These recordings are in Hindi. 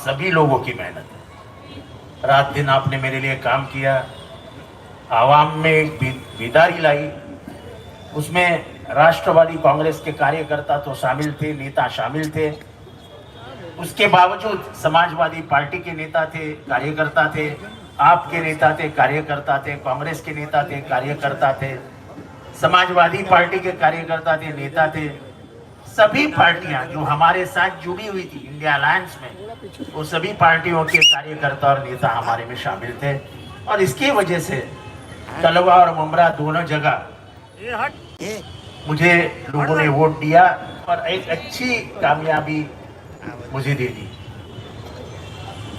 सभी लोगों की मेहनत है। रात दिन आपने मेरे लिए काम किया, आवाम में एक बेदारी लाई। उसमें राष्ट्रवादी कांग्रेस के कार्यकर्ता तो शामिल थे, नेता शामिल थे, उसके बावजूद समाजवादी पार्टी के नेता थे, कार्यकर्ता थे, आपके नेता थे, कार्यकर्ता थे, कांग्रेस के नेता थे, कार्यकर्ता थे, समाजवादी पार्टी के कार्यकर्ता थे, नेता थे। सभी पार्टियां जो हमारे साथ जुड़ी हुई थी इंडिया अलायंस में, वो सभी पार्टियों के कार्यकर्ता और नेता हमारे में शामिल थे। और इसकी वजह से तलवा और मुमरा दोनों जगह मुझे लोगों ने वोट दिया और एक अच्छी कामयाबी मुझे दे दी।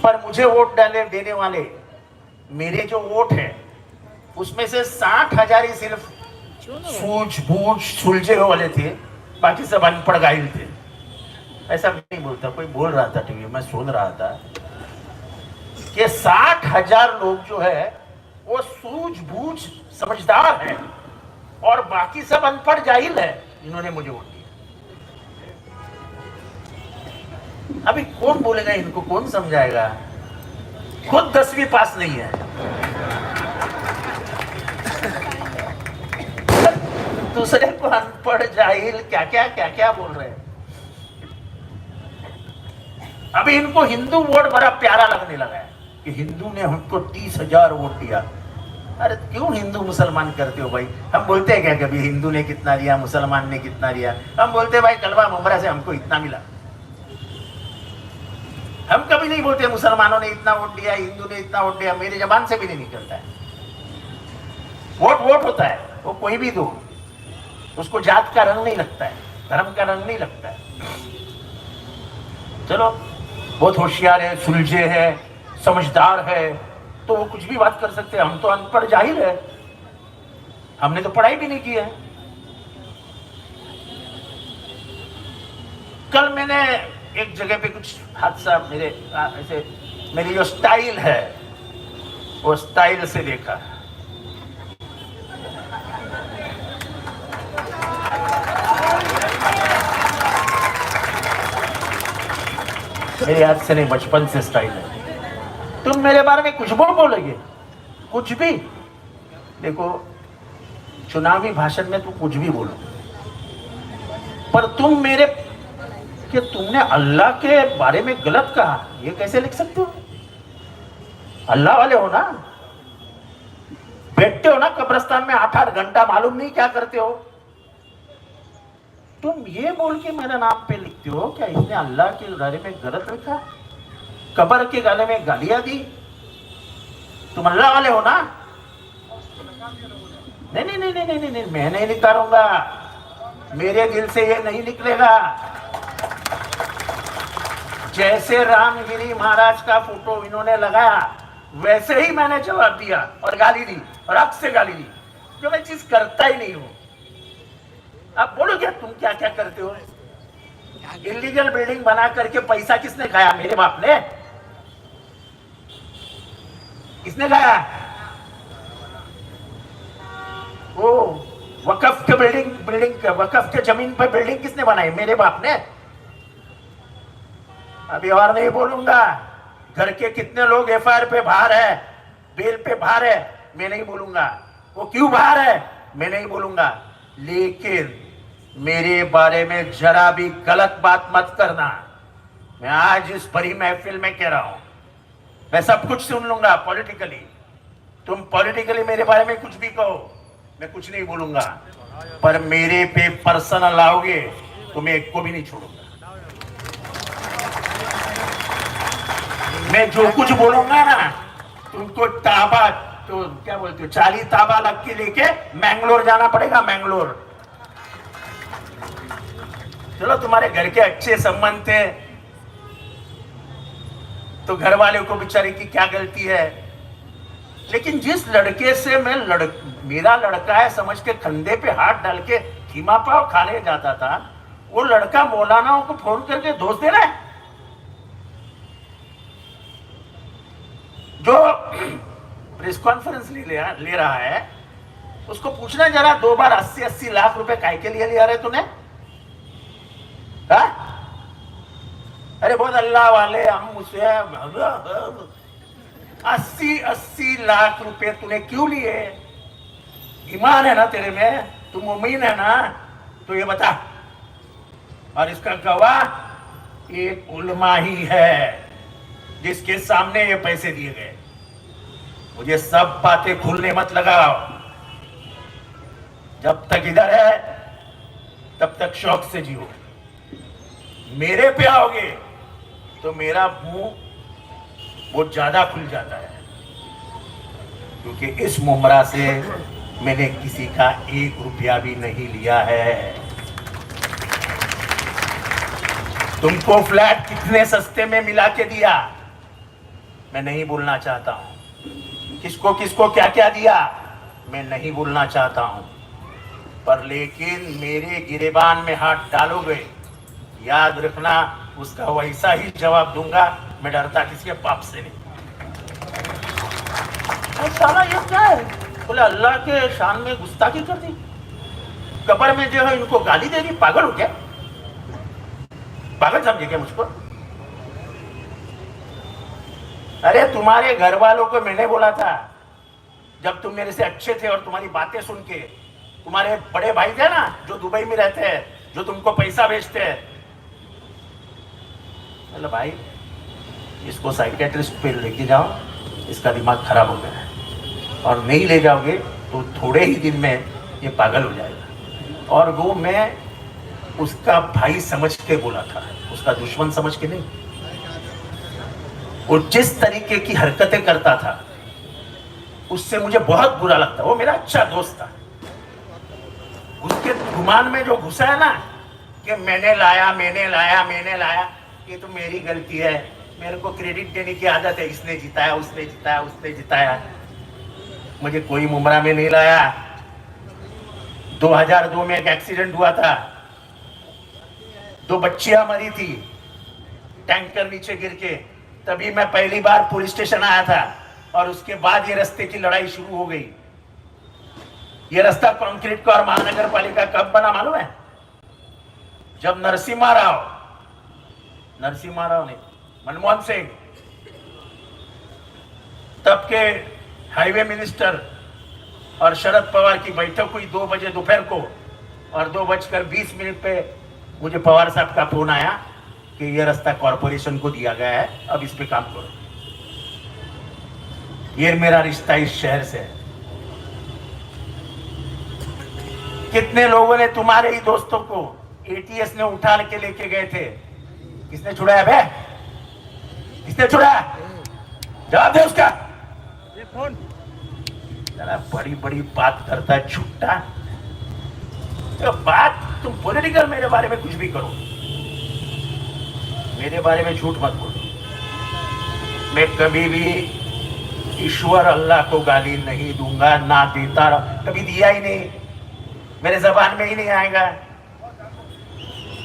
पर मुझे वोट देने वाले मेरे जो वोट है उसमें से 60,000 ही सिर्फ सूझबूझ सुलझे वाले थे, बाकी सब अनपढ़ गाइल थे। ऐसा नहीं बोलता, कोई बोल रहा था टीवी में, सुन रहा था कि 60,000 लोग जो है वो सूझबूझ समझदार है और बाकी सब अनपढ़ जाहिल है, इन्होंने मुझे वोट दिया। अभी कौन बोलेगा इनको, कौन समझाएगा? खुद 10वीं पास नहीं है, दूसरे को अनपढ़ जाहिल क्या क्या बोल रहे हैं। अभी इनको हिंदू वोट बड़ा प्यारा लगने लगा है कि हिंदू ने हमको 30,000 वोट दिया। अरे क्यों हिंदू मुसलमान करते हो भाई? हम बोलते हैं क्या कभी हिंदू ने कितना दिया, मुसलमान ने कितना दिया? हम बोलते हैं भाई तलवा मुमरा से हमको इतना मिला। हम कभी नहीं बोलते मुसलमानों ने इतना वोट दिया, हिंदू ने इतना वोट दिया। मेरी जबान से भी नहीं निकलता है। वोट वोट होता है, वो कोई भी दो, उसको जात का रंग नहीं लगता है, धर्म का रंग नहीं लगता है। चलो बहुत होशियार है, सुलझे है, समझदार है, तो वो कुछ भी बात कर सकते हैं। हम तो अनपढ़ जाहिल है, हमने तो पढ़ाई भी नहीं की है। कल मैंने एक जगह पे कुछ हादसा मेरे ऐसे मेरी जो स्टाइल है वो स्टाइल से देखा। मेरे याद से नहीं, बचपन से स्टाइल है। तुम मेरे बारे में कुछ बोलोगे, कुछ भी। देखो चुनावी भाषण में तुम कुछ भी बोलो, पर तुम मेरे कि तुमने अल्लाह के बारे में गलत कहा, ये कैसे लिख सकते हो? अल्लाह वाले हो ना, बैठते हो ना कब्रिस्तान में 8-8 घंटा, मालूम नहीं क्या करते हो। तुम ये बोल के मेरे नाम पे लिखते हो क्या इसने अल्लाह के बारे में गलत लिखा, कब्र के गाले में गालियां दी? तुम अल्लाह वाले हो ना? नहीं नहीं नहीं नहीं नहीं, नहीं मैं नहीं निकालूंगा, मेरे दिल से ये नहीं निकलेगा। जैसे रामगिरी महाराज का फोटो इन्होंने लगाया वैसे ही मैंने जवाब दिया और गाली दी, और हक से गाली दी, जो मैं चीज करता ही नहीं हूं। आप बोलो क्या तुम क्या क्या करते हो? इलीगल बिल्डिंग बना करके पैसा किसने खाया? मेरे बाप ने। किसने खाया? वो वकफ के बिल्डिंग वकफ के जमीन पर बिल्डिंग किसने बनाई? मेरे बाप ने। अभी और नहीं बोलूंगा। घर के कितने लोग एफआईआर पे बाहर है, बेल पे बाहर है, मैं नहीं बोलूंगा। वो क्यों बाहर है मैं नहीं बोलूंगा। लेकिन मेरे बारे में जरा भी गलत बात मत करना। मैं आज इस बड़ी महफिल में कह रहा हूं, मैं सब कुछ सुन लूंगा पॉलिटिकली। तुम पॉलिटिकली मेरे बारे में कुछ भी कहो, मैं कुछ नहीं बोलूंगा, पर मेरे पे पर्सनल आओगे तो मैं एक को भी नहीं छोड़ूंगा। मैं जो कुछ बोलूंगा ना, तुमको ताबा, तो क्या बोलते हो, 40 ताबा लग के लेके मैंगलोर जाना पड़ेगा, मैंगलोर। चलो तुम्हारे घर के अच्छे संबंध थे तो घर वाले को बेचारे की क्या गलती है। लेकिन जिस लड़के से मेरा लड़का है समझ के कंधे पे हाथ डाल के खीमा पाव खाने जाता था, वो लड़का मौलानाओं को फोन करके दोष दे रहा है। जो प्रेस कॉन्फ्रेंस ले रहा है उसको पूछना जरा, 2 बार 80-80 लाख रुपए काय के लिए लिया रहे तूने? अरे बहुत मोहल्ला वाले हम मुझसे 80-80 लाख रुपए तूने क्यों लिए? ईमान है ना तेरे में? तू मुमीन है ना? तो ये बता। और इसका गवाह एक उलमा ही है जिसके सामने ये पैसे दिए गए। मुझे सब बातें खुलने मत लगाओ। जब तक इधर है तब तक शौक से जियो। मेरे पे आओगे तो मेरा मुंह बहुत ज्यादा खुल जाता है, क्योंकि इस मुमरा से मैंने किसी का 1 रुपया भी नहीं लिया है। तुमको फ्लैट कितने सस्ते में मिला के दिया मैं नहीं बोलना चाहता हूं। किसको किसको क्या क्या दिया मैं नहीं बोलना चाहता हूं, पर लेकिन मेरे गिरेबान में हाथ डालोगे, याद रखना उसका वैसा ही जवाब दूंगा। मैं डरता किसी के बाप से नहीं। साला ये क्या है? बोले अल्लाह के शान में गुस्ताखी कर दी, कब्र में जो है इनको गाली दे दी। पागल हो क्या? पागल समझे क्या मुझको? अरे तुम्हारे घर वालों को मैंने बोला था जब तुम मेरे से अच्छे थे और तुम्हारी बातें सुन के, तुम्हारे बड़े भाई थे ना जो दुबई में रहते हैं, जो तुमको पैसा भेजते हैं, बोले भाई इसको साइकेट्रिस्ट पे लेके जाओ, इसका दिमाग खराब हो गया है, और नहीं ले जाओगे तो थोड़े ही दिन में ये पागल हो जाएगा। और वो मैं उसका भाई समझ के बोला था, उसका दुश्मन समझ के नहीं। वो जिस तरीके की हरकतें करता था उससे मुझे बहुत बुरा लगता। वो मेरा अच्छा दोस्त था। उसके गुमान में जो घुसा है ना कि मैंने लाया, ये तो मेरी गलती है, मेरे को क्रेडिट देने की आदत है, इसने जिताया, उसने जिताया, उसने जिताया। मुझे कोई मुमरा में नहीं लाया। 2002 में एक एक्सीडेंट हुआ था, 2 बच्चियां मरी थी टैंकर नीचे गिर के, तभी मैं पहली बार पुलिस स्टेशन आया था। और उसके बाद ये रास्ते की लड़ाई शुरू हो गई। ये रास्ता कंक्रीट का और महानगर पालिका कब बना मालूम है? जब नरसिम्हा राव ने, मनमोहन सिंह तब के हाईवे मिनिस्टर और शरद पवार की बैठक हुई 2 बजे दोपहर को, और 2:20 पे मुझे पवार साहब का फोन आया कि यह रास्ता कॉरपोरेशन को दिया गया है, अब इस पे काम करो। ये मेरा रिश्ता इस शहर से है। कितने लोगों ने, तुम्हारे ही दोस्तों को एटीएस ने उठा के लेके गए थे। किसने छुड़ाया बे? किसने छुड़ाया? जवाब दे उसका। ये फोन जरा बड़ी बड़ी बात करता है, छुट्टा। तो बात तुम पॉलिटिकल मेरे बारे में कुछ भी करो, मेरे बारे में झूठ मत बोलो। मैं कभी भी ईश्वर अल्लाह को गाली नहीं दूंगा, ना देता, कभी दिया ही नहीं, मेरे जबान में ही नहीं आएगा।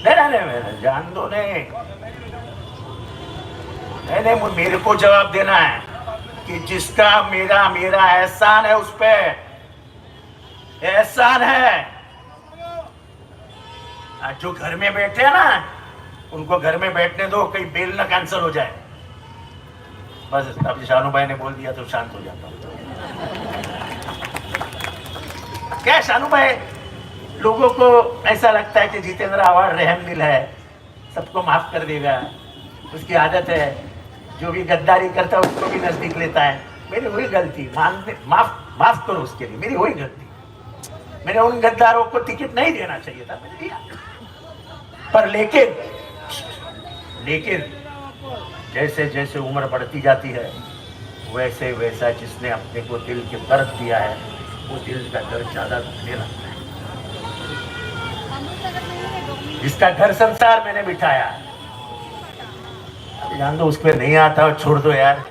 नहीं, जान दो। नहीं, मेरे को जवाब देना है कि जिसका मेरा एहसान है, उस पे एहसान है। जो घर में बैठे हैं ना, उनको घर में बैठने दो, कहीं बेल ना कैंसिल हो जाए। बस अब शानू भाई ने बोल दिया तो शांत हो जाता हूं। क्या शानू भाई, लोगों को ऐसा लगता है कि जितेंद्र आवाज रहमदिल है, सबको माफ कर देगा, उसकी आदत है, जो भी गद्दारी करता है उसको भी नजदीक लेता है। मेरी वही गलती, माफ करो उसके लिए, मेरी वही गलती। मैंने उन गद्दारों को टिकट नहीं देना चाहिए था, मैंने दिया। पर लेकिन जैसे जैसे उम्र बढ़ती जाती है, वैसे वैसा जिसने अपने को दिल के दर्द दिया है, वो दिल का दर्द ज्यादा दुखने लगता है। जिसका घर संसार मैंने बिठाया, जान दो, उस पर नहीं आता और छोड़ दो यार।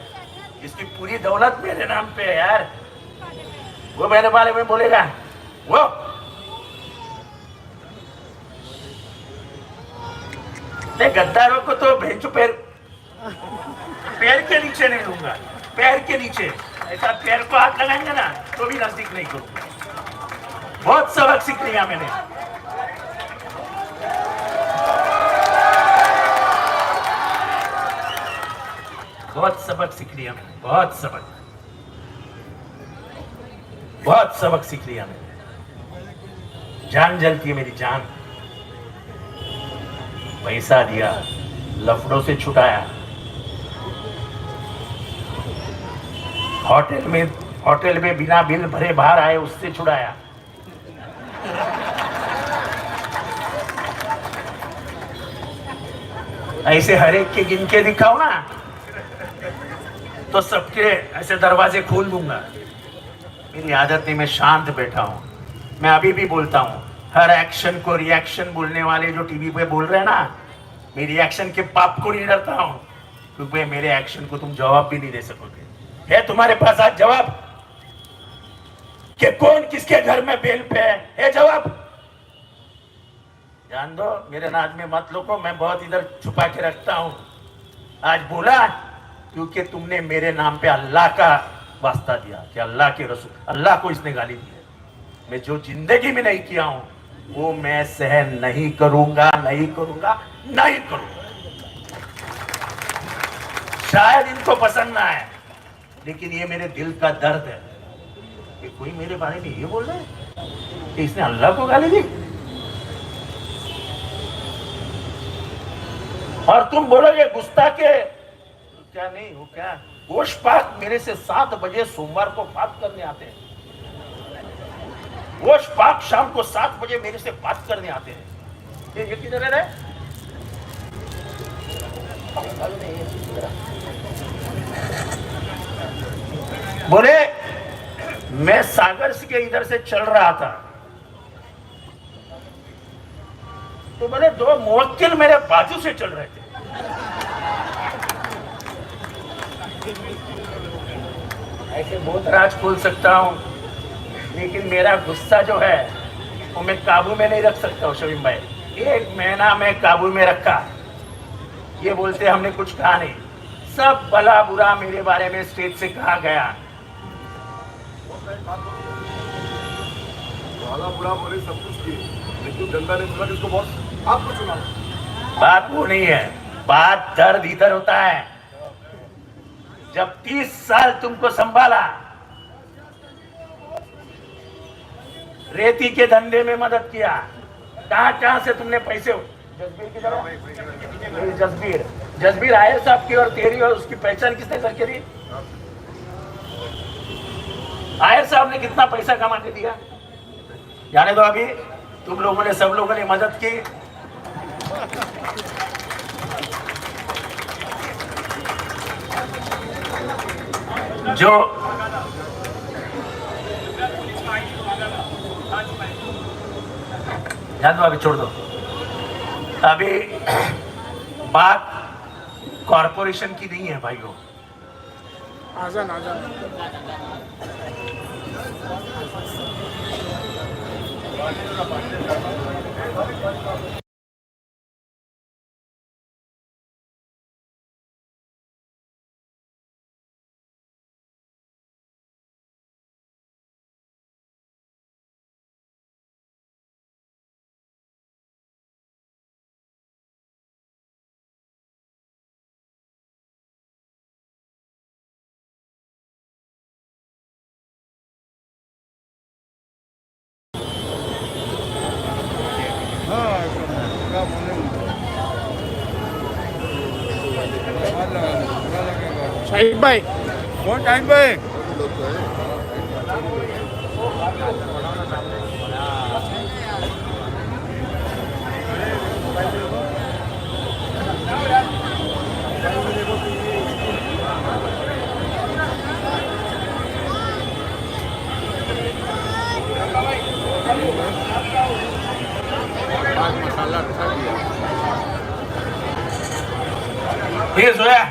इसकी पूरी दौलत मेरे नाम पे है यार। वो मेरे बारे में बोलेगा, वो गद्दारों को तो भेजो पैर के नीचे नहीं लूंगा। पैर के नीचे ऐसा पैर को हाथ लगाएंगे ना तो भी नजदीक नहीं करूंगा। बहुत सबक सीख लिया मैंने। बहुत सबक सीख लिया मैंने, बहुत सबक सीख लिया मैंने। जान जलती है मेरी जान। पैसा दिया, लफड़ों से छुटाया, होटल में बिना बिल भरे बाहर आए उससे छुड़ाया। ऐसे हर एक के गिन के दिखाओ ना तो सबके ऐसे दरवाजे खोल दूंगा। मेरी आदत नहीं, मैं शांत बैठा हूं। मैं अभी भी बोलता हूं, हर एक्शन को रिएक्शन बोलने वाले जो टीवी पे बोल रहे हैं ना, मैं रिएक्शन के पाप को नहीं डरता हूं, क्योंकि मेरे एक्शन को तुम जवाब भी नहीं दे सकोगे। है तुम्हारे पास आज जवाब कि कौन किसके घर में बेल पे है जवाब? जान दो, मेरे नाज में मत लोगो, मैं बहुत इधर छुपा के रखता हूं। आज बोला क्योंकि तुमने मेरे नाम पे अल्लाह का वास्ता दिया कि अल्लाह के रसूल, अल्लाह को इसने गाली दी है। मैं जो जिंदगी में नहीं किया हूं वो मैं सहन नहीं करूंगा। शायद इनको पसंद ना आए, लेकिन ये मेरे दिल का दर्द है कि कोई मेरे बारे में ये बोल रहा है कि इसने अल्लाह को गाली दी। और तुम बोलोगे गुस्ताखे क्या नहीं हो क्या? गोश पाक मेरे से 7 बजे सोमवार को बात करने आते हैं। गोश पाक शाम को 7 बजे मेरे से बात करने आते हैं। ये किधर है? बोले मैं सागर के इधर से चल रहा था तो बोले 2 मुवक्किल मेरे बाजू से चल रहे थे। ऐसे बहुत राज खोल सकता हूं, लेकिन मेरा गुस्सा जो है वो मैं काबू में नहीं रख सकता हूं। शमीम भाई, 1 महीना मैं काबू में रखा। ये बोलते हमने कुछ कहा नहीं, सब भला बुरा मेरे बारे में स्टेज से कहा गया। भला बुरा बोले सब कुछ किए, लेकिन जनता ने चुना किसको बॉस? आपको चुना। बात वो नहीं है, बात दर्द इधर होता है। जब 30 साल तुमको संभाला, रेती के धंधे में मदद किया, कहां से तुमने पैसे? जसबीर की तरह जसबीर आयर साहब की और तेरी और उसकी पहचान किसने करके दी? आयर साहब ने कितना पैसा कमा के दिया जाने दो। अभी तुम लोगों ने, सब लोगों ने मदद की। जो ध्यान दो, अभी छोड़ दो। अभी बात कॉरपोरेशन की नहीं है भाइयों। आजान शाहिद भाई, कौन टाइम पे? मसाला फिर सोया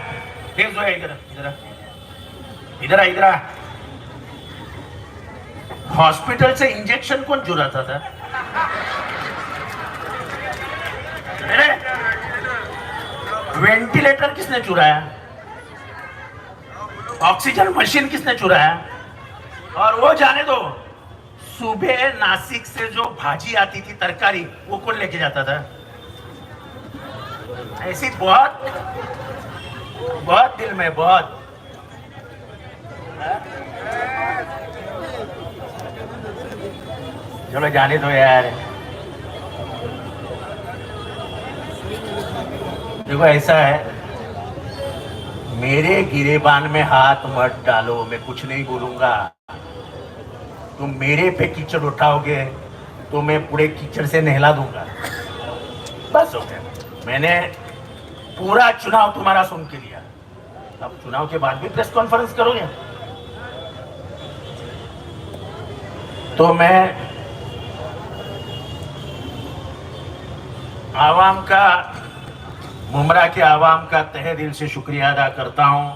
इधर हॉस्पिटल से इंजेक्शन कौन चुराता था? वेंटिलेटर किसने चुराया? ऑक्सीजन मशीन किसने चुराया? और वो जाने दो, सुबह नासिक से जो भाजी आती थी, तरकारी, वो कौन लेके जाता था? ऐसी बहुत बहुत दिल में, बहुत। चलो जाने दो यार। देखो ऐसा है, मेरे गिरेबान में हाथ मत डालो, मैं कुछ नहीं बोलूंगा। तुम मेरे पे कीचड़ उठाओगे तो मैं पूरे कीचड़ से नहला दूंगा। बस हो गया। मैंने पूरा चुनाव तुम्हारा सुन के लिया, अब चुनाव के बाद भी प्रेस कॉन्फ्रेंस करोगे तो मैं आवाम का, मुमरा के आवाम का तहे दिल से शुक्रिया अदा करता हूं,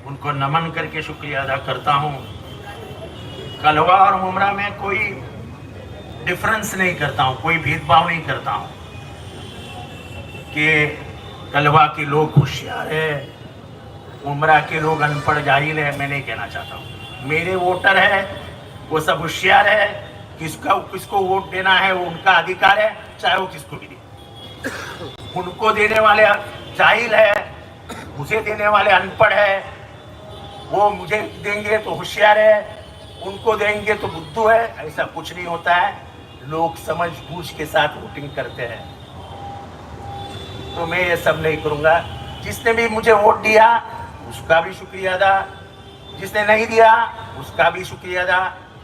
उनको नमन करके शुक्रिया अदा करता हूं। कलवा और मुमरा में कोई डिफरेंस नहीं करता हूं, कोई भेदभाव नहीं करता हूं कि कलवा के लोग होशियार है, मुमरा के लोग अनपढ़ जाहिल है। मैं नहीं कहना चाहता हूं। मेरे वोटर है वो सब होशियार है, किसको वोट देना है वो उनका अधिकार है, चाहे वो किसको भी दे। उनको देने वाले जाहिल है, मुझे देने वाले अनपढ़ है, वो मुझे देंगे तो होशियार है, उनको देंगे तो बुद्धू है। ऐसा कुछ नहीं होता है। लोग समझ बूझ के साथ वोटिंग करते हैं, तो मैं ये सब नहीं करूंगा। जिसने भी मुझे वोट दिया उसका भी शुक्रिया अदा, जिसने नहीं दिया उसका भी शुक्रिया अदा,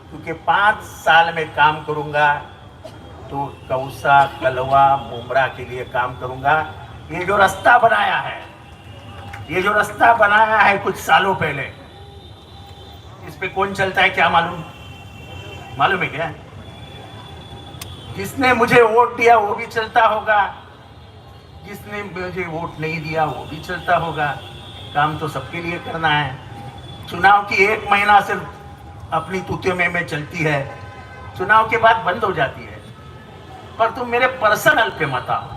क्योंकि 5 साल में काम करूंगा तो कौसा, कलवा, मुमरा के लिए काम करूंगा। ये जो रास्ता बनाया है, ये जो रास्ता बनाया है कुछ सालों पहले, इस पे कौन चलता है क्या मालूम है क्या? जिसने मुझे वोट दिया वो भी चलता होगा, जिसने मुझे वोट नहीं दिया वो भी चलता होगा। काम तो सबके लिए करना है। चुनाव की 1 महीना सिर्फ अपनी तूते में चलती है, चुनाव के बाद बंद हो जाती है। पर तुम मेरे पर्सनल पे मत आओ,